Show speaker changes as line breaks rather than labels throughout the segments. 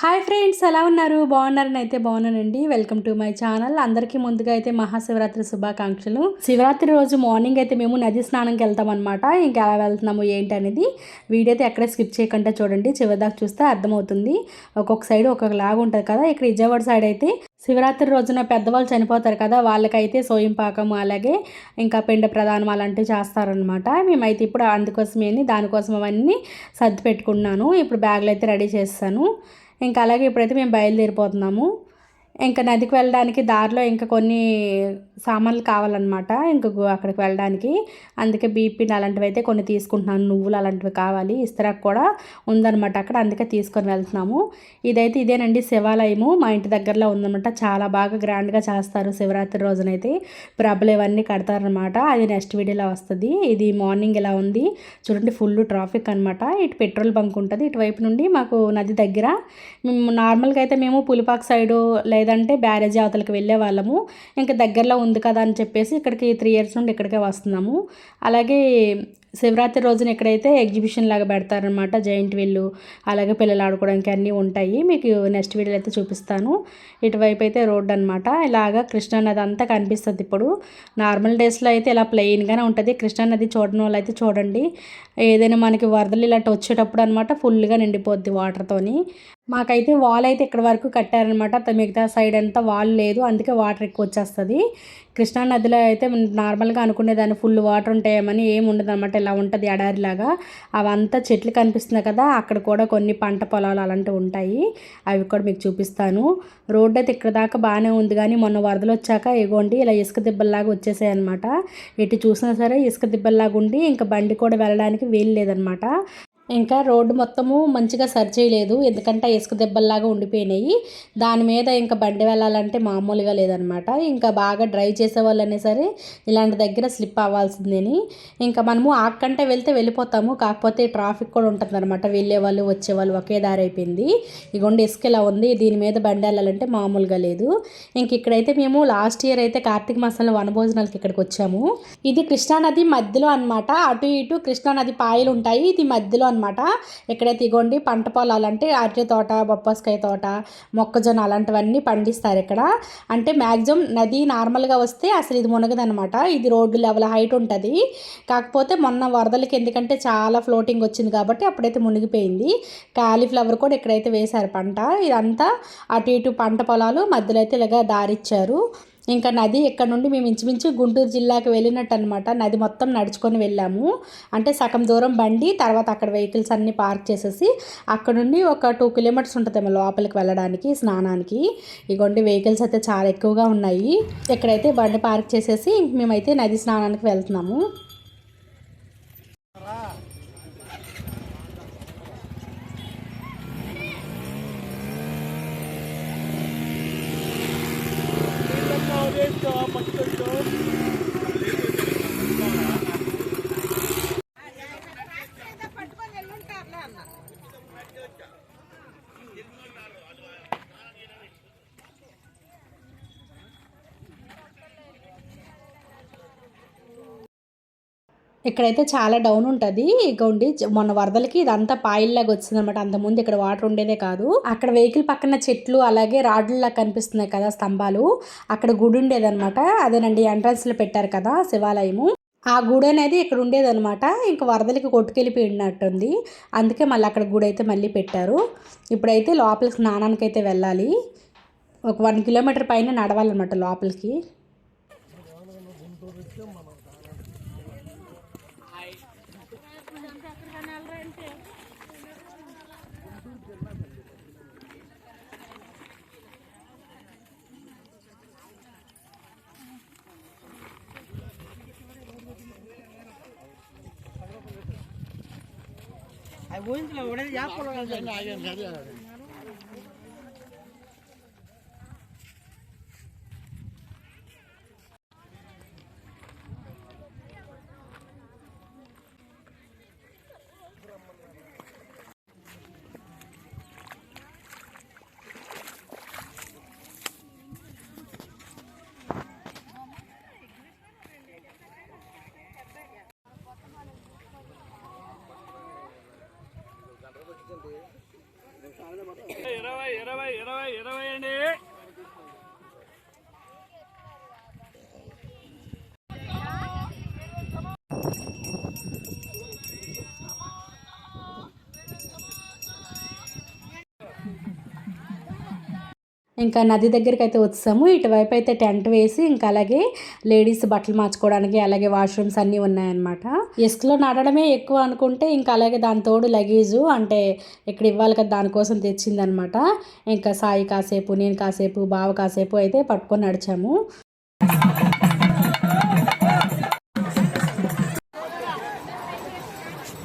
Hi friends, ఎలా ఉన్నారు? బాగున్నారని అయితే బాగున్నానండి. Welcome to my channel. అందరికీ ముందుగా అయితే మహాశివరాత్రి శుభాకాంక్షలు. శివరాత్రి రోజు మార్నింగ్ అయితే మేము నది స్నానంకి వెళ్తాం అనమాట. ఇంకా ఎలా వెళ్తున్నాము ఏంటి అనేది వీడియో అయితే ఎక్కడ స్కిప్ చేయకుండా చూడండి. చివరిదాకా చూస్తే అర్థమవుతుంది. ఒక్కొక్క సైడ్ ఒక్కొక్క లాగా ఉంటుంది కదా. ఇక్కడ విజయవాడ సైడ్ అయితే శివరాత్రి రోజున పెద్దవాళ్ళు చనిపోతారు కదా, వాళ్ళకైతే సోయం పాకం అలాగే ఇంకా పిండ ప్రదానం అలాంటివి చేస్తారనమాట. మేమైతే ఇప్పుడు అందుకోసమే దానికోసం అవన్నీ సర్ది పెట్టుకున్నాను. ఇప్పుడు బ్యాగులు అయితే రెడీ చేస్తాను. ఇంకా అలాగే ఇప్పుడైతే మేము బయలుదేరిపోతున్నాము. ఇంకా నదికి వెళ్ళడానికి దారిలో ఇంకా కొన్ని సామాన్లు కావాలన్నమాట. ఇంకా అక్కడికి వెళ్ళడానికి అందుకే బీపీని అలాంటివి అయితే కొన్ని తీసుకుంటున్నాను. నువ్వులు అలాంటివి కావాలి, ఇస్తరాకు కూడా ఉందన్నమాట అక్కడ, అందుకే తీసుకొని వెళ్తున్నాము. ఇదేనండి శివాలయము, మా ఇంటి దగ్గరలో ఉందన్నమాట. చాలా బాగా గ్రాండ్గా చేస్తారు శివరాత్రి రోజునైతే. ప్రభలు ఇవన్నీ కడతారనమాట. అది నెక్స్ట్ వీడియోలో వస్తుంది. ఇది మార్నింగ్ ఇలా ఉంది చూడండి, ఫుల్ ట్రాఫిక్ అనమాట. ఇటు పెట్రోల్ బంక్ ఉంటుంది, ఇటువైపు నుండి మాకు నది దగ్గర. మేము నార్మల్గా అయితే మేము పులిపాక్ సైడు లేదంటే బ్యారేజీ అవతలకి వెళ్ళే వాళ్ళము. ఇంకా దగ్గరలో ఉంది కదా అని చెప్పేసి ఇక్కడికి 3 ఇయర్స్ నుండి ఇక్కడికే వస్తున్నాము. అలాగే శివరాత్రి రోజున ఇక్కడైతే ఎగ్జిబిషన్ లాగా పెడతారనమాట. జైంట్ వీళ్ళు అలాగే పిల్లలు ఆడుకోవడానికి అన్నీ ఉంటాయి. మీకు నెక్స్ట్ వీడియోలో అయితే చూపిస్తాను. ఇటువైపు అయితే రోడ్డు అనమాట. ఇలాగా కృష్ణానది అంతా కనిపిస్తుంది. ఇప్పుడు నార్మల్ డేస్లో అయితే ఇలా ప్లెయిన్గానే ఉంటుంది. కృష్ణానది చూడడం వల్ల అయితే చూడండి, ఏదైనా మనకి వరదలు ఇలాంటి వచ్చేటప్పుడు అనమాట ఫుల్గా నిండిపోద్ది వాటర్తోని. మాకైతే వాల్ అయితే ఇక్కడ వరకు కట్టారనమాట. మిగతా సైడ్ అంతా వాల్ లేదు, అందుకే వాటర్ ఎక్కువ వచ్చేస్తుంది. కృష్ణా నదిలో అయితే నార్మల్గా అనుకునేదాన్ని ఫుల్ వాటర్ ఉంటాయేమని, ఏమి ఉండదు అనమాట. ఇలా ఉంటుంది ఎడారిలాగా. అవంతా చెట్లు కనిపిస్తున్నాయి కదా, అక్కడ కూడా కొన్ని పంట పొలాలు అలాంటివి ఉంటాయి. అవి కూడా మీకు చూపిస్తాను. రోడ్డు అయితే ఇక్కడ దాకా బాగానే ఉంది, కానీ మొన్న వరదలు వచ్చాక ఎగోండి ఇలా ఇసుక దిబ్బల్లాగా వచ్చేసాయి అనమాట. ఎటు చూసినా సరే ఇసుక దిబ్బల్లాగా ఉండి ఇంకా బండి కూడా వెళ్ళడానికి వీలు లేదనమాట. ఇంకా రోడ్డు మొత్తము మంచిగా సరి చేయలేదు, ఎందుకంటే ఇసుక దెబ్బల్లాగా ఉండిపోయినాయి. దాని మీద ఇంకా బండి వెళ్ళాలంటే మామూలుగా లేదనమాట. ఇంకా బాగా డ్రైవ్ చేసే వాళ్ళనే సరే ఇలాంటి దగ్గర స్లిప్ అవ్వాల్సిందని. ఇంకా మనము ఆకంటే వెళ్తే వెళ్ళిపోతాము, కాకపోతే ట్రాఫిక్ కూడా ఉంటుంది అనమాట. వెళ్ళే వాళ్ళు వచ్చేవాళ్ళు ఒకే దారి అయిపోయింది. ఇగోండి ఇసుక ఇలా ఉంది, దీని మీద బండి వెళ్ళాలంటే మామూలుగా లేదు. ఇంక ఇక్కడైతే మేము లాస్ట్ ఇయర్ అయితే కార్తీక మాసంలో వనభోజనాలకి ఇక్కడికి వచ్చాము. ఇది కృష్ణానది మధ్యలో అనమాట. అటు ఇటు కృష్ణానది పాయలు ఉంటాయి, ఇది మధ్యలో అనమాట. ఇక్కడైతే ఇగోండి పంట పొలాలు అంటే అరటి తోట, బొప్పాస్కాయ తోట, మొక్కజొన్న అలాంటివన్నీ పండిస్తారు ఇక్కడ. అంటే మ్యాక్సిమం నది నార్మల్గా వస్తే అసలు ఇది మునగదనమాట. ఇది రోడ్డు లెవెల్ హైట్ ఉంటుంది. కాకపోతే మొన్న వరదలకి ఎందుకంటే చాలా ఫ్లోటింగ్ వచ్చింది కాబట్టి అప్పుడైతే మునిగిపోయింది. కాలీఫ్లవర్ కూడా ఇక్కడైతే వేశారు పంట. ఇదంతా అటు ఇటు పంట పొలాలు, మధ్యలో అయితే ఇలాగా దారిచ్చారు. ఇంకా నది ఇక్కడ నుండి మేము ఇంచుమించు గుంటూరు జిల్లాకి వెళ్ళినట్టు అనమాట. నది మొత్తం నడుచుకొని వెళ్ళాము. అంటే సగం దూరం బండి, తర్వాత అక్కడ వెహికల్స్ అన్నీ పార్క్ చేసేసి అక్కడ నుండి ఒక 2 కిలోమీటర్స్ ఉంటుందేమో లోపలికి వెళ్ళడానికి స్నానానికి. ఇగోండి వెహికల్స్ అయితే చాలా ఎక్కువగా ఉన్నాయి. ఇక్కడైతే బండి పార్క్ చేసేసి మేమైతే నది స్నానానికి వెళ్తున్నాము. ఇక్కడైతే చాలా డౌన్ ఉంటుంది. ఇగోండి మొన్న వరదలకి ఇదంతా పాయిల్లాగా వచ్చింది అనమాట. అంతకుముందు ఇక్కడ వాటర్ ఉండేదే కాదు. అక్కడ వెహికల్ పక్కన చెట్లు అలాగే రాడ్లా కనిపిస్తున్నాయి కదా స్తంభాలు, అక్కడ గుడి ఉండేదన్నమాట. అదేనండి ఎంట్రన్స్లో పెట్టారు కదా శివాలయము, ఆ గుడి అనేది ఇక్కడ ఉండేదన్నమాట. ఇంకా వరదలకి కొట్టుకెళ్ళిపోయినట్టుంది, అందుకే మళ్ళీ అక్కడ గుడి అయితే మళ్ళీ పెట్టారు. ఇప్పుడైతే లోపలికి స్నానానికి అయితే వెళ్ళాలి. ఒక 1 కిలోమీటర్ పైన నడవాలన్నమాట లోపలికి. ఇంకా నది దగ్గరికి అయితే వచ్చాము. ఇటువైపు అయితే టెంట్ వేసి ఇంకా అలాగే లేడీస్ బట్టలు మార్చుకోవడానికి అలాగే వాష్రూమ్స్ అన్నీ ఉన్నాయన్నమాట. ఇసుకలో నడవడమే ఎక్కువ అనుకుంటే ఇంకా అలాగే దాని తోడు లగేజు అంటే ఇక్కడ ఇవ్వాలి కదా దానికోసం తెచ్చిందనమాట. ఇంకా సాయి కాసేపు, నేను కాసేపు, బావ కాసేపు అయితే పట్టుకొని నడిచాము.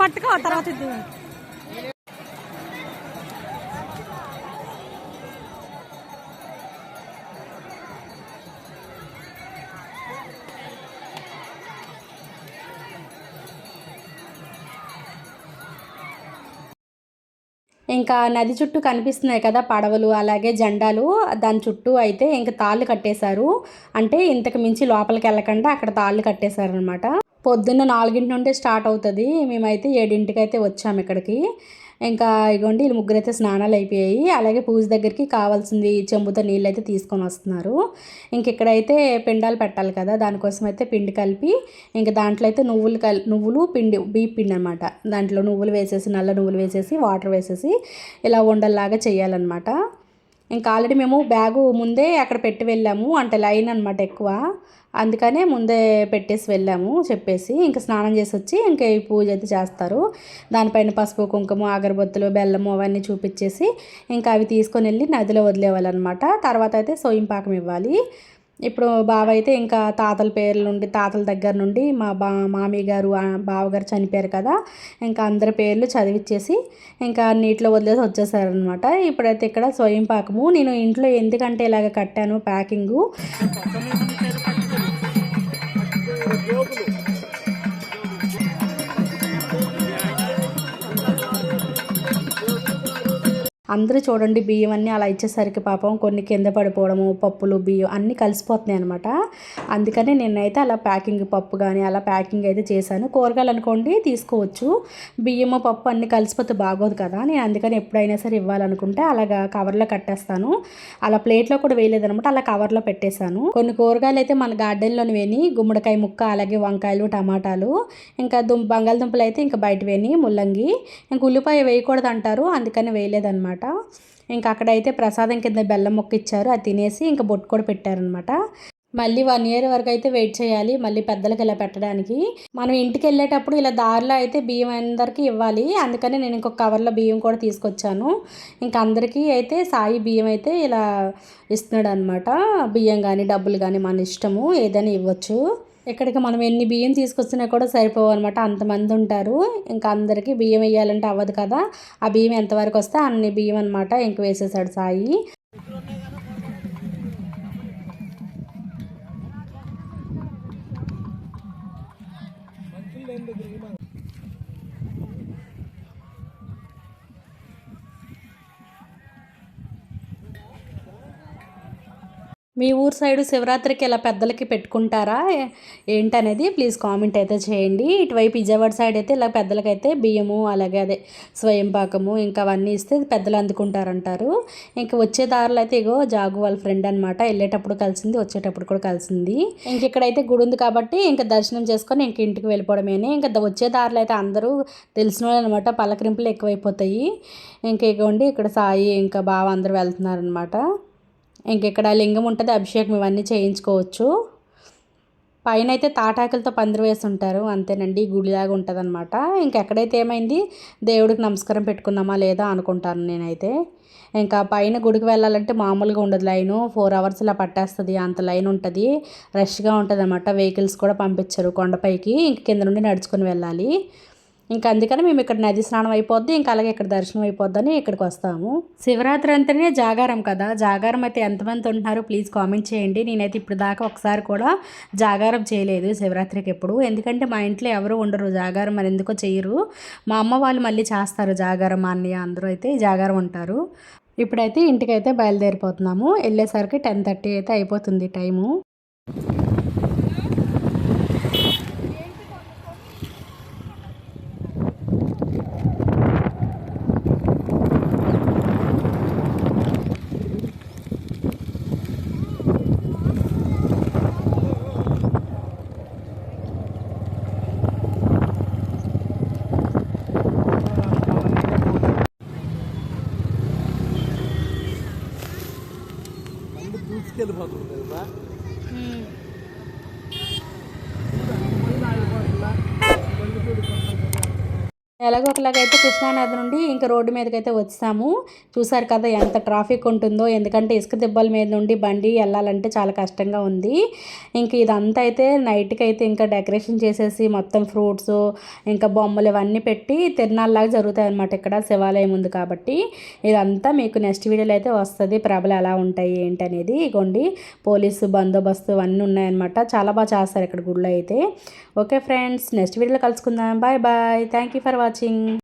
పట్టుకో తర్వాత ఇంకా నది చుట్టూ కనిపిస్తున్నాయి కదా పడవలు అలాగే జెండాలు, దాని చుట్టూ అయితే ఇంకా తాళ్ళు కట్టేశారు. అంటే ఇంతకు మించి లోపలికి వెళ్ళకుండా అక్కడ తాళ్ళు కట్టేశారనమాట. పొద్దున్న 4 నుండే స్టార్ట్ అవుతుంది. మేమైతే 7కి అయితే వచ్చాము ఇక్కడికి. ఇంకా ఇగోండి వీళ్ళు ముగ్గురైతే స్నానాలు అయిపోయాయి. అలాగే పూజ దగ్గరికి కావాల్సింది చెంబుతో నీళ్ళు అయితే తీసుకొని వస్తున్నారు. ఇంక ఇక్కడైతే పిండాలు పెట్టాలి కదా దానికోసం అయితే పిండి కలిపి ఇంక దాంట్లో అయితే నువ్వులు పిండి బియ్య పిండి అనమాట. దాంట్లో నువ్వులు వేసేసి నల్ల నువ్వులు వేసేసి వాటర్ వేసేసి ఇలా ఉండల్లాగా చేయాలన్నమాట. ఇంకా ఆల్రెడీ మేము బ్యాగు ముందే అక్కడ పెట్టి వెళ్ళాము. అంటే లైన్ అనమాట ఎక్కువ, అందుకనే ముందే పెట్టేసి వెళ్ళాము చెప్పేసి. ఇంకా స్నానం చేసి వచ్చి ఇంకా ఈ పూజ అయితే చేస్తారు. దానిపైన పసుపు కుంకుమ అగరబత్తులు బెల్లము అవన్నీ చూపించేసి ఇంకా అవి తీసుకొని వెళ్ళి నదిలో వదిలేవాళ్ళనమాట. తర్వాత అయితే సోయం పాకం ఇవ్వాలి. ఇప్పుడు బావ అయితే ఇంకా తాతల పేర్ల నుండి తాతల దగ్గర నుండి మా మామయ్య గారు బావగారు చనిపోయారు కదా, ఇంకా అందరి పేర్లు చదివిచ్చేసి ఇంకా నీటిలో వదిలేసి వచ్చేసారనమాట. ఇప్పుడైతే ఇక్కడ స్వయం పాకము నేను ఇంట్లో ఎందుకంటే ఇలాగ కట్టాను ప్యాకింగు. అందరూ చూడండి బియ్యం అన్నీ అలా ఇచ్చేసరికి పాపం కొన్ని కింద పడిపోవడము, పప్పులు బియ్యం అన్నీ కలిసిపోతున్నాయి అనమాట. అందుకని నేనైతే అలా ప్యాకింగ్ పప్పు కానీ అలా ప్యాకింగ్ అయితే చేశాను. కూరగాయలు అనుకోండి తీసుకోవచ్చు, బియ్యము పప్పు అన్నీ కలిసిపోతే బాగోదు కదా, నేను అందుకని ఎప్పుడైనా సరే ఇవ్వాలనుకుంటే అలాగా కవర్లో కట్టేస్తాను. అలా ప్లేట్లో కూడా వేయలేదనమాట, అలా కవర్లో పెట్టేశాను. కొన్ని కూరగాయలు అయితే మన గార్డెన్లోని వేని గుమ్మడికాయ ముక్క అలాగే వంకాయలు టమాటాలు, ఇంకా బంగాళదుంపలు అయితే ఇంకా బయట వేని ముల్లంగి, ఇంకా ఉల్లిపాయ వేయకూడదు అంటారు అందుకని వేయలేదన్నమాట. ఇంకా అక్కడైతే ప్రసాదం కింద బెల్లం మొక్క ఇచ్చారు, అది తినేసి ఇంకా బొట్టు కూడా పెట్టారనమాట. మళ్ళీ 1 ఇయర్ వరకు అయితే వెయిట్ చేయాలి మళ్ళీ పెద్దలకి ఇలా పెట్టడానికి. మనం ఇంటికి వెళ్ళేటప్పుడు ఇలా దారిలో అయితే బియ్యం అందరికీ ఇవ్వాలి, అందుకని నేను ఇంకొక కవర్లో బియ్యం కూడా తీసుకొచ్చాను. ఇంకా అందరికీ అయితే సాయి బియ్యం అయితే ఇలా ఇస్తున్నాడు అనమాట. బియ్యం కానీ డబ్బులు కానీ మన ఇష్టము ఏదైనా ఇవ్వచ్చు. ఇక్కడికి మనం ఎన్ని బియ్యం తీసుకొచ్చినా కూడా సరిపోవు అనమాట, అంతమంది ఉంటారు. ఇంకా అందరికీ బియ్యం వేయాలంటే అవ్వదు కదా, ఆ బియ్యం ఎంతవరకు వస్తే అన్ని బియ్యం అనమాట ఇంక వేసేసాడు సాయి. మీ ఊరు సైడు శివరాత్రికి ఇలా పెద్దలకి పెట్టుకుంటారా ఏంటనేది ప్లీజ్ కామెంట్ అయితే చేయండి. ఇటువైపు విజయవాడ సైడ్ అయితే ఇలా పెద్దలకైతే బియ్యము అలాగే అదే స్వయం పాకము ఇంకా అవన్నీ ఇస్తే పెద్దలు అందుకుంటారంటారు. ఇంకా వచ్చే దారిలో అయితే ఇగో జాగు వాళ్ళ ఫ్రెండ్ అనమాట, వెళ్ళేటప్పుడు కలిసింది వచ్చేటప్పుడు కూడా కలిసింది. ఇంక ఇక్కడైతే గుడి ఉంది కాబట్టి ఇంకా దర్శనం చేసుకొని ఇంక ఇంటికి వెళ్ళిపోవడమేనే. ఇంకా వచ్చే దారిలో అయితే అందరూ తెలిసిన వాళ్ళు అనమాట, పలకరింపులు ఎక్కువైపోతాయి. ఇంకా ఇగోండి ఇక్కడ సాయి ఇంకా బావ అందరూ వెళ్తున్నారనమాట. ఇంకెక్కడ లింగం ఉంటుంది, అభిషేకం ఇవన్నీ చేయించుకోవచ్చు. పైన అయితే తాటాకులతో పందిరి వేసి ఉంటారు అంతేనండి, గుడిలాగా ఉంటుంది అనమాట. ఇంకెక్కడైతే ఏమైంది దేవుడికి నమస్కారం పెట్టుకుందామా లేదా అనుకుంటాను నేనైతే. ఇంకా పైన గుడికి వెళ్ళాలంటే మామూలుగా ఉండదు, లైను 4 hours ఇలా పట్టేస్తుంది, అంత లైన్ ఉంటుంది, రష్గా ఉంటుంది అనమాట. వెహికల్స్ కూడా పంపించరు కొండపైకి, ఇంక కింద నుండి నడుచుకొని వెళ్ళాలి. ఇంకా అందుకని మేము ఇక్కడ నది స్నానం అయిపోద్ది, ఇంకా అలాగే ఇక్కడ దర్శనం అయిపోద్దని ఇక్కడికి వస్తాము. శివరాత్రి అంటేనే జాగారం కదా, జాగారం అయితే ఎంతమంది ఉంటున్నారు ప్లీజ్ కామెంట్ చేయండి. నేనైతే ఇప్పుడు దాకా ఒకసారి కూడా జాగారం చేయలేదు శివరాత్రికి ఎప్పుడు, ఎందుకంటే మా ఇంట్లో ఎవరు ఉండరు జాగారం, మరి ఎందుకో చేయరు. మా అమ్మ వాళ్ళు మళ్ళీ చేస్తారు జాగారం, మా అన్నయ్య అందరూ అయితే జాగారం ఉంటారు. ఇప్పుడైతే ఇంటికైతే బయలుదేరిపోతున్నాము, వెళ్ళేసరికి 10:30 అయితే అయిపోతుంది టైము.
తీసుకెళ్ళిపోతుంది తెలుసా.
ఎలాగో ఒకలాగైతే కృష్ణానది నుండి ఇంకా రోడ్డు మీదకైతే వచ్చాము. చూసారు కదా ఎంత ట్రాఫిక్ ఉంటుందో, ఎందుకంటే ఇసుక దిబ్బల మీద నుండి బండి వెళ్ళాలంటే చాలా కష్టంగా ఉంది. ఇంక ఇదంతా అయితే నైట్కి అయితే ఇంకా డెకరేషన్ చేసేసి మొత్తం ఫ్రూట్స్ ఇంకా బొమ్మలు ఇవన్నీ పెట్టి తిరునాళ్ళలాగా జరుగుతాయి అనమాట. ఇక్కడ శివాలయం ఉంది కాబట్టి ఇదంతా మీకు నెక్స్ట్ వీడియోలో అయితే వస్తుంది. ప్రభలు ఎలా ఉంటాయి ఏంటనేది. ఇగోండి పోలీసు బందోబస్తు అన్నీ ఉన్నాయన్నమాట. చాలా బాగా చేస్తారు ఇక్కడ గుడిలో అయితే. ఓకే ఫ్రెండ్స్, నెక్స్ట్ వీడియోలో కలుసుకుందాం. Bye bye. Thank you for watching.